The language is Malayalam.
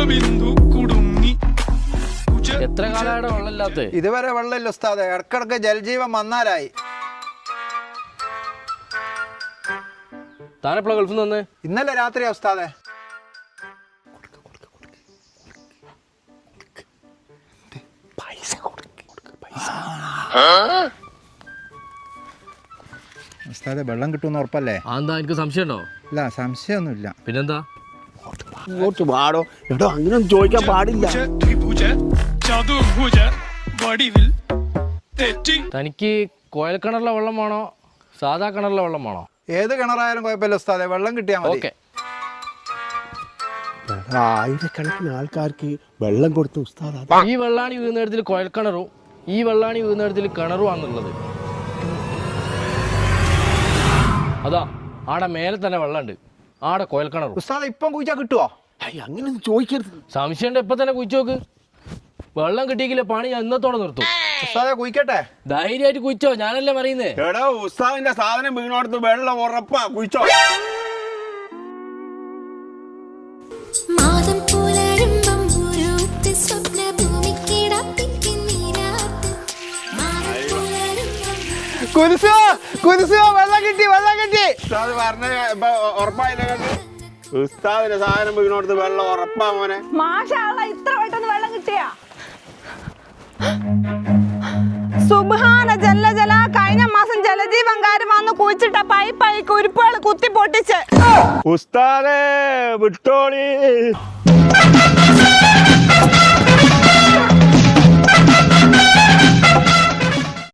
ജലബിന്ദു കുടുങ്ങി. എത്ര കാലമായിട്ട് വെള്ളമില്ലാത്ത? ഇതുവരെ വെള്ളമില്ല ഉസ്താദെ, ഇടക്കിടക്ക് ജലജീവൻ വന്നാലായി. താനെപ്പോഴാ ഗൾഫിൽ നിന്ന്? ഇന്നലെ രാത്രിയാ ഉസ്താദെ. ഉസ്താദെ വെള്ളം കിട്ടുമെന്ന് ഉറപ്പല്ലേ? എന്താ എനിക്ക് സംശയം ഉണ്ടോ? ഇല്ല, സംശയമൊന്നുമില്ല. പിന്നെന്താ? ഇങ്ങോട്ട് പാടോ എടോ, അങ്ങനെയൊന്നും ചോദിക്കാൻ പാടില്ല. ത്രിഭുജ ചതുർഭുജ വടിവിൽ തെറ്റി. തനിക്ക് കോയൽക്കിണറിലെ വെള്ളം വേണോ സാധാ കിണറിലെ വെള്ളം വേണോ? ഏത് കിണറായാലും കുഴപ്പമില്ല ഉസ്താദെ, വെള്ളം കിട്ടിയാൽ മതി. ഓക്കെ. ആയിരക്കണക്കിന് ആൾക്കാർക്ക് വെള്ളം കൊടുത്ത ഉസ്താദ്. ഈ വെള്ളാണി വീഴുന്നിടത്തിൽ കോയൽക്കിണറും ഈ വെള്ളാണി വീഴുന്നിടത്തിൽ കിണറുമാണെന്നുള്ളത്. അതാ ആടെ മേലെ തന്നെ വെള്ളമുണ്ട്, ആടെ കോയൽക്കിണറും. ഉസ്താദെ ഇപ്പം കുഴിച്ചാൽ കിട്ടുവോ? അങ്ങനെയൊന്നും ചോദിക്കരുത്. സംശയം ഇപ്പൊ തന്നെ കുഴിച്ചു നോക്ക്. വെള്ളം കിട്ടിയെങ്കിലേ പണി ഞാൻ ഇന്നത്തോടെ നിർത്തും. ഉസ്താദെ കുഴിക്കട്ടെ? ധൈര്യമായിട്ട് കുഴിച്ചോ, ഞാനല്ലേ പറയുന്നേ. എടോ ഉസ്താദിന്റെ സാധനം വീണോടത്ത് വെള്ളം ഉറപ്പാ, കുഴിച്ചോ. വെള്ളം കിട്ടി, വെള്ളം കിട്ടി. ഉസ്താദ് പറഞ്ഞ ഉറപ്പായില്ല. ഉസ്താദിന്റെ സാധനം വീണോടത്ത് വെള്ളം ഉറപ്പാ മോനെ. മാഷാഅല്ലാഹ്, ഇത്ര പെട്ടെന്ന് വെള്ളം കിട്ടിയാ? സുബ്ഹാന ജല്ല ജലാ, കഴിഞ്ഞ മാസം ജലജീവൻകാര് വന്ന് കുഴിച്ചിട്ട പൈപ്പായി കുരുപ്പുകൾ കുത്തി പൊട്ടിച്ച്. ഉസ്താദേ വിട്ടോളി.